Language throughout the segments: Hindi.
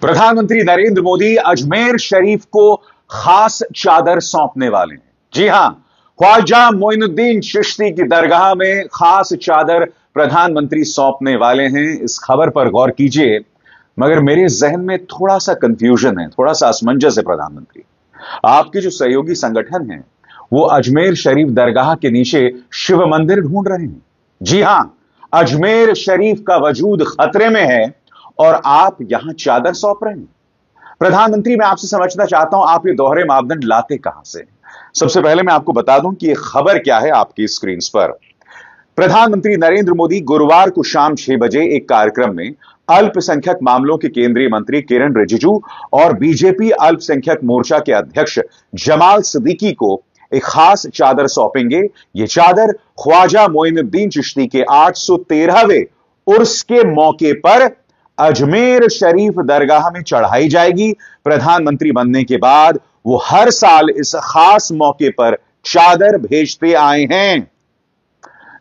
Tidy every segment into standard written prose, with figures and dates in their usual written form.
प्रधानमंत्री नरेंद्र मोदी अजमेर शरीफ को खास चादर सौंपने वाले हैं। जी हां, ख्वाजा मोइनुद्दीन चिश्ती की दरगाह में खास चादर प्रधानमंत्री सौंपने वाले हैं। इस खबर पर गौर कीजिए, मगर मेरे जहन में थोड़ा सा कंफ्यूजन है, थोड़ा सा असमंजस है। प्रधानमंत्री, आपके जो सहयोगी संगठन हैं वो अजमेर शरीफ दरगाह के नीचे शिव मंदिर ढूंढ रहे हैं। जी हां, अजमेर शरीफ का वजूद खतरे में है और आप यहां चादर सौंप रहे हैं। प्रधानमंत्री, मैं आपसे समझना चाहता हूं, आप ये दोहरे मापदंड लाते कहां से? सबसे पहले मैं आपको बता दूं कि ये खबर क्या है आपकी स्क्रीन पर। प्रधानमंत्री नरेंद्र मोदी गुरुवार को शाम 6 बजे एक कार्यक्रम में अल्पसंख्यक मामलों के केंद्रीय मंत्री किरण रिजिजू और बीजेपी अल्पसंख्यक मोर्चा के अध्यक्ष जमाल सिद्दीकी को एक खास चादर सौंपेंगे। यह चादर ख्वाजा मोइनुद्दीन चिश्ती के 813वें उर्स के मौके पर अजमेर शरीफ दरगाह में चढ़ाई जाएगी। प्रधानमंत्री बनने के बाद वो हर साल इस खास मौके पर चादर भेजते आए हैं।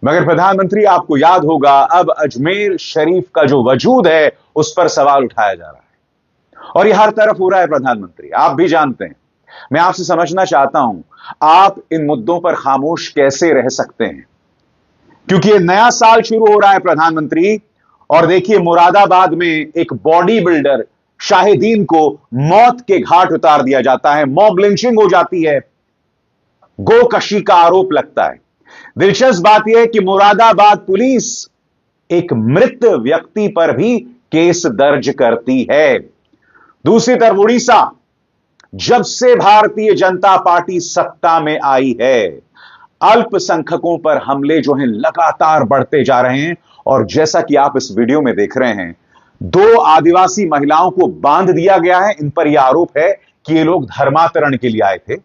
मगर प्रधानमंत्री, आपको याद होगा, अब अजमेर शरीफ का जो वजूद है उस पर सवाल उठाया जा रहा है और यह हर तरफ हो रहा है। प्रधानमंत्री, आप भी जानते हैं। मैं आपसे समझना चाहता हूं, आप इन मुद्दों पर खामोश कैसे रह सकते हैं? क्योंकि यह नया साल शुरू हो रहा है प्रधानमंत्री, और देखिए, मुरादाबाद में एक बॉडी बिल्डर शाहिदीन को मौत के घाट उतार दिया जाता है, मॉब लिंचिंग हो जाती है, गोकशी का आरोप लगता है। दिलचस्प बात यह है कि मुरादाबाद पुलिस एक मृत व्यक्ति पर भी केस दर्ज करती है। दूसरी तरफ उड़ीसा, जब से भारतीय जनता पार्टी सत्ता में आई है, अल्पसंख्यकों पर हमले जो हैं लगातार बढ़ते जा रहे हैं। और जैसा कि आप इस वीडियो में देख रहे हैं, 2 आदिवासी महिलाओं को बांध दिया गया है। इन पर यह आरोप है कि ये लोग धर्मांतरण के लिए आए थे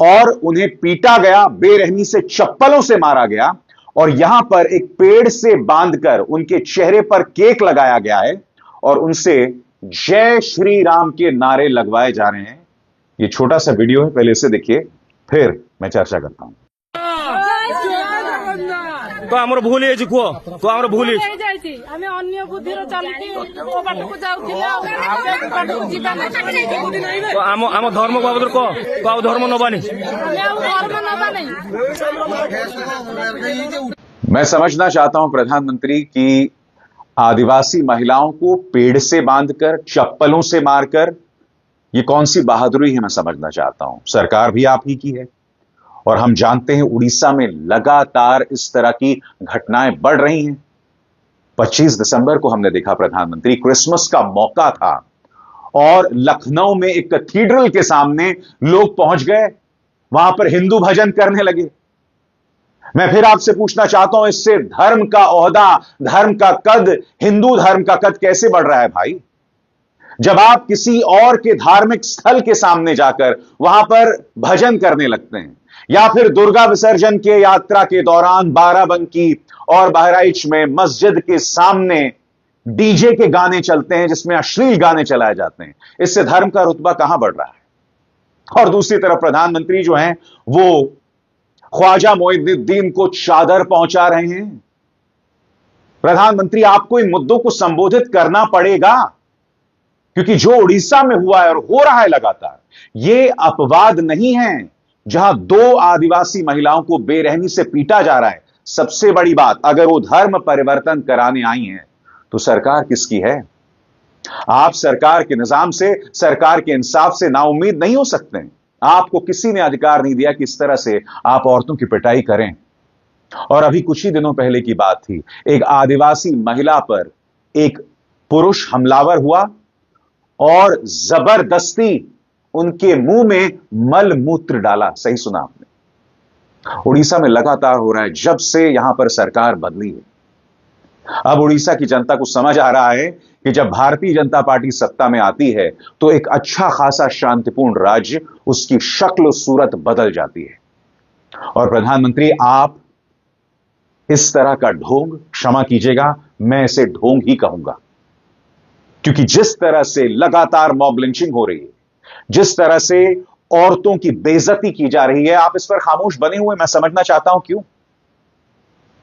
और उन्हें पीटा गया, बेरहमी से चप्पलों से मारा गया और यहां पर एक पेड़ से बांधकर उनके चेहरे पर केक लगाया गया है और उनसे जय श्री राम के नारे लगवाए जा रहे हैं। यह छोटा सा वीडियो है, पहले इसे देखिए, फिर मैं चर्चा करता हूं। तो आमर भूल है कुह तो आमर भूल आम अन्य बुद्धि तो आम धर्म बाबद कह तो धर्म नबानी। मैं समझना चाहता हूं प्रधानमंत्री कि आदिवासी महिलाओं को पेड़ से बांधकर, चप्पलों से मारकर, यह कौन सी बहादुरी है? मैं समझना चाहता हूं। सरकार भी आप ही की है और हम जानते हैं उड़ीसा में लगातार इस तरह की घटनाएं बढ़ रही हैं। 25 दिसंबर को हमने देखा प्रधानमंत्री, क्रिसमस का मौका था और लखनऊ में एक कैथीड्रल के सामने लोग पहुंच गए, वहां पर हिंदू भजन करने लगे। मैं फिर आपसे पूछना चाहता हूं, इससे धर्म का ओहदा, धर्म का कद, हिंदू धर्म का कद कैसे बढ़ रहा है भाई? जब आप किसी और के धार्मिक स्थल के सामने जाकर वहां पर भजन करने लगते हैं, या फिर दुर्गा विसर्जन के यात्रा के दौरान बाराबंकी और बहराइच में मस्जिद के सामने डीजे के गाने चलते हैं जिसमें अश्लील गाने चलाए जाते हैं, इससे धर्म का रुतबा कहां बढ़ रहा है? और दूसरी तरफ प्रधानमंत्री जो हैं वो ख्वाजा मोइनुद्दीन को चादर पहुंचा रहे हैं। प्रधानमंत्री, आपको इन मुद्दों को संबोधित करना पड़ेगा, क्योंकि जो उड़ीसा में हुआ है और हो रहा है लगातार, यह अपवाद नहीं है जहां 2 आदिवासी महिलाओं को बेरहमी से पीटा जा रहा है। सबसे बड़ी बात, अगर वो धर्म परिवर्तन कराने आई हैं तो सरकार किसकी है? आप सरकार के निजाम से, सरकार के इंसाफ से नाउम्मीद नहीं हो सकते हैं। आपको किसी ने अधिकार नहीं दिया कि इस तरह से आप औरतों की पिटाई करें। और अभी कुछ ही दिनों पहले की बात थी, एक आदिवासी महिला पर एक पुरुष हमलावर हुआ और जबरदस्ती उनके मुंह में मल मूत्र डाला। सही सुना आपने। उड़ीसा में लगातार हो रहा है जब से यहां पर सरकार बदली है। अब उड़ीसा की जनता को समझ आ रहा है कि जब भारतीय जनता पार्टी सत्ता में आती है तो एक अच्छा खासा शांतिपूर्ण राज्य, उसकी शक्ल सूरत बदल जाती है। और प्रधानमंत्री, आप इस तरह का ढोंग, क्षमा कीजिएगा, मैं इसे ढोंग ही कहूंगा, क्योंकि जिस तरह से लगातार मॉब लिंचिंग हो रही है, जिस तरह से औरतों की बेइज्जती की जा रही है, आप इस पर खामोश बने हुए। मैं समझना चाहता हूं क्यों।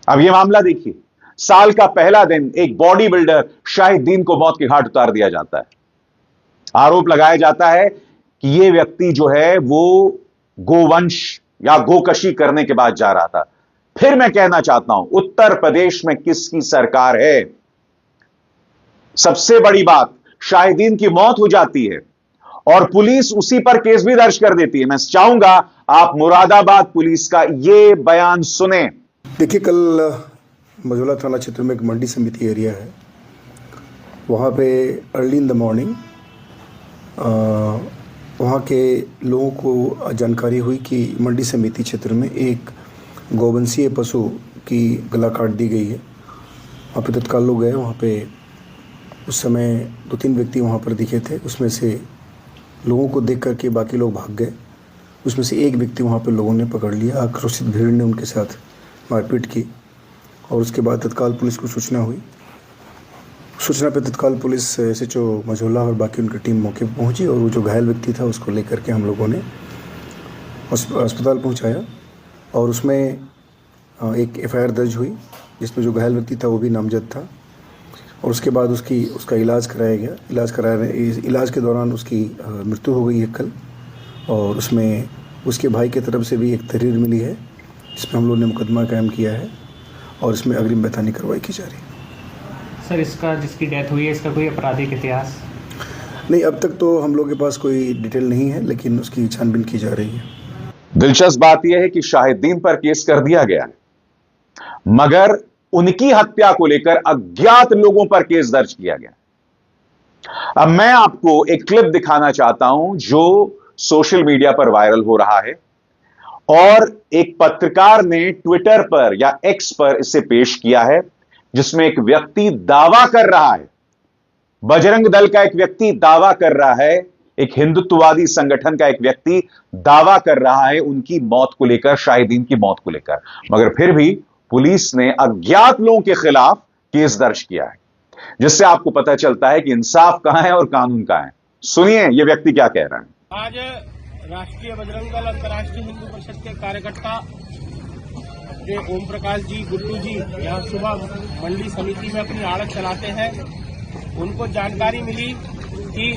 अब यह मामला देखिए, साल का पहला दिन एक बॉडी बिल्डर शाहिदीन को मौत के घाट उतार दिया जाता है। आरोप लगाया जाता है कि यह व्यक्ति जो है वो गोवंश या गोकशी करने के बाद जा रहा था। फिर मैं कहना चाहता हूं, उत्तर प्रदेश में किसकी सरकार है? सबसे बड़ी बात, शाहिदीन की मौत हो जाती है और पुलिस उसी पर केस भी दर्ज कर देती है। मैं चाहूंगा आप मुरादाबाद पुलिस का यह बयान सुने। देखिए, कल मझौला थाना क्षेत्र में एक मंडी समिति एरिया है, वहाँ पे अर्ली इन द मॉर्निंग वहाँ के लोगों को जानकारी हुई कि मंडी समिति क्षेत्र में एक गौवंशीय पशु की गला काट दी गई है। वहाँ पे तत्काल लोग गए। वहाँ पे उस समय 2-3 व्यक्ति वहाँ पर दिखे थे। उसमें से लोगों को देख करके बाकी लोग भाग गए। उसमें से एक व्यक्ति वहाँ पे लोगों ने पकड़ लिया। आक्रोशित भीड़ ने उनके साथ मारपीट की और उसके बाद तत्काल पुलिस को सूचना हुई। सूचना पे तत्काल पुलिस SHO मझौला और बाकी उनकी टीम मौके पर पहुंची और वो जो घायल व्यक्ति था उसको लेकर के हम लोगों ने अस्पताल पहुंचाया और उसमें एक FIR दर्ज हुई जिसमें जो घायल व्यक्ति था वो भी नामजद था और उसके बाद उसका इलाज कराया गया। इलाज के दौरान उसकी मृत्यु हो गई है कल, और उसमें उसके भाई की तरफ से भी एक तहरीर मिली है जिसमें हम लोगों ने मुकदमा कायम किया है और इसमें अग्रिम वैधानिक कार्रवाई की जा रही है। सर, इसका जिसकी डेथ हुई है इसका कोई आपराधिक इतिहास? नहीं, अब तक तो हम लोग के पास कोई डिटेल नहीं है, लेकिन उसकी छानबीन की जा रही है। दिलचस्प बात यह है कि शाहिदीन पर केस कर दिया गया है, मगर उनकी हत्या को लेकर अज्ञात लोगों पर केस दर्ज किया गया। अब मैं आपको एक क्लिप दिखाना चाहता हूं जो सोशल मीडिया पर वायरल हो रहा है और एक पत्रकार ने ट्विटर पर या X पर इसे पेश किया है, जिसमें एक व्यक्ति दावा कर रहा है, बजरंग दल का एक व्यक्ति दावा कर रहा है, एक हिंदुत्ववादी संगठन का एक व्यक्ति दावा कर रहा है उनकी मौत को लेकर, शाहिदीन की मौत को लेकर, मगर फिर भी पुलिस ने अज्ञात लोगों के खिलाफ केस दर्ज किया है, जिससे आपको पता चलता है कि इंसाफ कहां है और कानून कहां है। सुनिए यह व्यक्ति क्या कह रहा है। आज राष्ट्रीय बजरंग दल अंतर्राष्ट्रीय हिंदू परिषद के कार्यकर्ता ओम प्रकाश जी, गुड्डू जी यहाँ सुबह मंडी समिति में अपनी आड़त चलाते हैं। उनको जानकारी मिली कि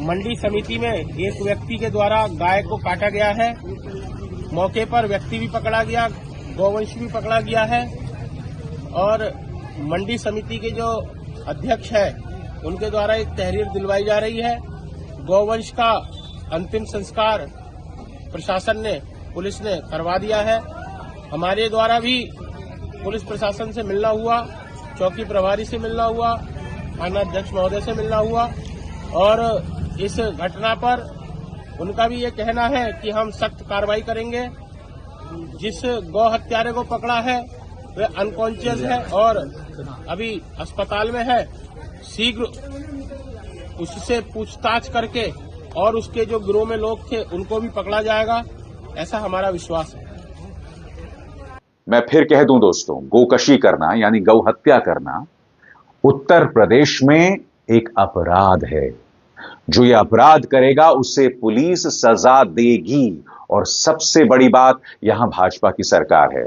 मंडी समिति में एक व्यक्ति के द्वारा गाय को काटा गया है। मौके पर व्यक्ति भी पकड़ा गया, गौवंश भी पकड़ा गया है और मंडी समिति के जो अध्यक्ष है उनके द्वारा एक तहरीर दिलवाई जा रही है। गौवंश का अंतिम संस्कार प्रशासन ने, पुलिस ने करवा दिया है। हमारे द्वारा भी पुलिस प्रशासन से मिलना हुआ, चौकी प्रभारी से मिलना हुआ, थाना अध्यक्ष महोदय से मिलना हुआ और इस घटना पर उनका भी ये कहना है कि हम सख्त कार्रवाई करेंगे। जिस गौ हत्यारे को पकड़ा है वह अनकॉन्शियस है और अभी अस्पताल में है। शीघ्र उससे पूछताछ करके और उसके जो गिरोह में लोग थे उनको भी पकड़ा जाएगा, ऐसा हमारा विश्वास है। मैं फिर कह दूं दोस्तों, गोकशी करना यानी गौ हत्या करना उत्तर प्रदेश में एक अपराध है। जो यह अपराध करेगा उसे पुलिस सजा देगी और सबसे बड़ी बात, यहां भाजपा की सरकार है,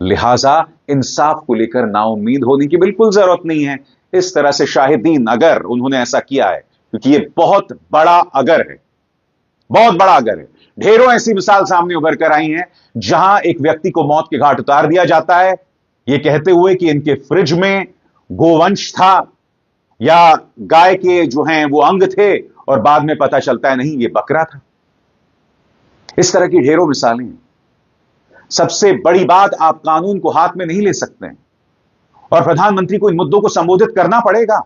लिहाजा इंसाफ को लेकर नाउम्मीद होने की बिल्कुल जरूरत नहीं है। इस तरह से शाहिदीन, अगर उन्होंने ऐसा किया है, क्योंकि यह बहुत बड़ा अगर है, बहुत बड़ा अगर है। ढेरों ऐसी मिसाल सामने उभर कर आई हैं जहां एक व्यक्ति को मौत के घाट उतार दिया जाता है, यह कहते हुए कि इनके फ्रिज में गोवंश था या गाय के जो हैं वो अंग थे, और बाद में पता चलता है नहीं, ये बकरा था। इस तरह की ढेरों मिसालें हैं। सबसे बड़ी बात, आप कानून को हाथ में नहीं ले सकते हैं और प्रधानमंत्री को इन मुद्दों को संबोधित करना पड़ेगा।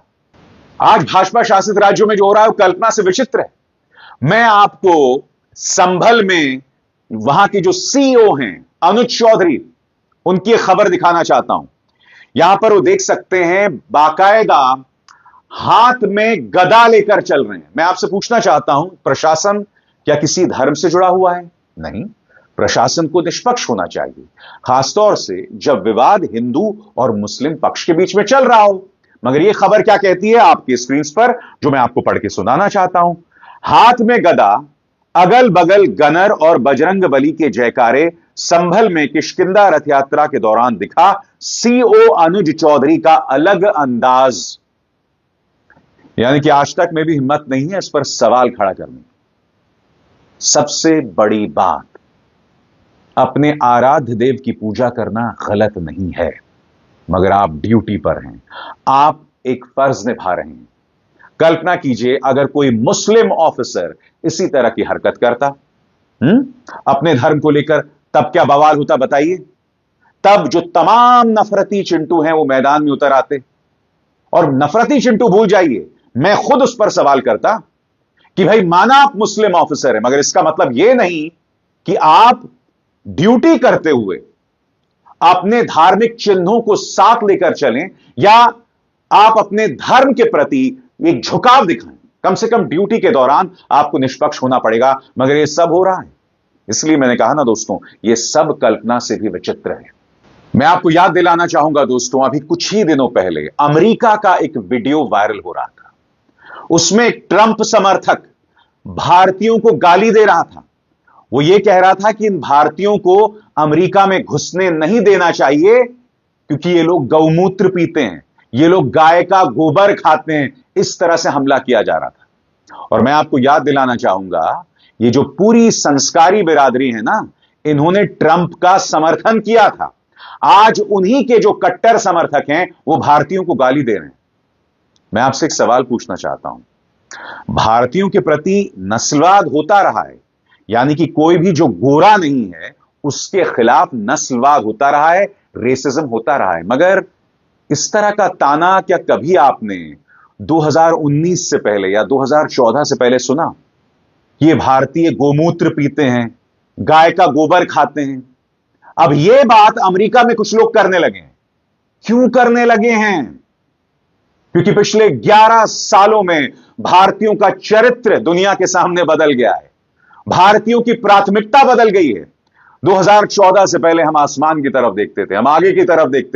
आज भाजपा शासित राज्यों में जो हो रहा है वो कल्पना से विचित्र है। मैं आपको संभल में वहां की जो CEO हैं अनुज चौधरी, उनकी खबर दिखाना चाहता हूं। यहां पर वो देख सकते हैं बाकायदा हाथ में गदा लेकर चल रहे हैं। मैं आपसे पूछना चाहता हूं, प्रशासन क्या किसी धर्म से जुड़ा हुआ है? नहीं, प्रशासन को निष्पक्ष होना चाहिए, खासतौर से जब विवाद हिंदू और मुस्लिम पक्ष के बीच में चल रहा हो। मगर यह खबर क्या कहती है आपके स्क्रीन पर, जो मैं आपको पढ़ के सुनाना चाहता हूं। हाथ में गदा, अगल बगल गनर और बजरंग बली के जयकारे, संभल में किष्किंधा रथ यात्रा के दौरान दिखा CO अनुज चौधरी का अलग अंदाज। यानी कि आज तक में भी हिम्मत नहीं है इस पर सवाल खड़ा करने की। सबसे बड़ी बात, अपने आराध्य देव की पूजा करना गलत नहीं है, मगर आप ड्यूटी पर हैं, आप एक फर्ज निभा रहे हैं। कल्पना कीजिए अगर कोई मुस्लिम ऑफिसर इसी तरह की हरकत करता अपने धर्म को लेकर, तब क्या बवाल होता बताइए। तब जो तमाम नफरती चिंटू हैं वो मैदान में उतर आते। और नफरती चिंटू भूल जाइए, मैं खुद उस पर सवाल करता कि भाई माना आप मुस्लिम ऑफिसर हैं, मगर इसका मतलब यह नहीं कि आप ड्यूटी करते हुए अपने धार्मिक चिन्हों को साथ लेकर चलें या आप अपने धर्म के प्रति एक झुकाव दिखाएं। कम से कम ड्यूटी के दौरान आपको निष्पक्ष होना पड़ेगा, मगर यह सब हो रहा है। इसलिए मैंने कहा ना दोस्तों, यह सब कल्पना से भी विचित्र है। मैं आपको याद दिलाना चाहूंगा दोस्तों, अभी कुछ ही दिनों पहले अमेरिका का एक वीडियो वायरल हो रहा था। उसमें एक ट्रंप समर्थक भारतीयों को गाली दे रहा था। वो ये कह रहा था कि इन भारतीयों को अमेरिका में घुसने नहीं देना चाहिए क्योंकि ये लोग गौमूत्र पीते हैं, ये लोग गाय का गोबर खाते हैं। इस तरह से हमला किया जा रहा था। और मैं आपको याद दिलाना चाहूंगा, ये जो पूरी संस्कारी बिरादरी है ना, इन्होंने ट्रंप का समर्थन किया था। आज उन्हीं के जो कट्टर समर्थक हैं वो भारतीयों को गाली दे रहे हैं। मैं आपसे एक सवाल पूछना चाहता हूं, भारतीयों के प्रति नस्लवाद होता रहा है, यानी कि कोई भी जो गोरा नहीं है उसके खिलाफ नस्लवाद होता रहा है, रेसिज्म होता रहा है, मगर इस तरह का ताना क्या कभी आपने 2019 से पहले या 2014 से पहले सुना? ये भारतीय गोमूत्र पीते हैं, गाय का गोबर खाते हैं। अब यह बात अमेरिका में कुछ लोग करने लगे हैं। क्यों करने लगे हैं? क्योंकि पिछले 11 सालों में भारतीयों का चरित्र दुनिया के सामने बदल गया है, भारतीयों की प्राथमिकता बदल गई है। 2014 से पहले हम आसमान की तरफ देखते थे, हम आगे की तरफ देखते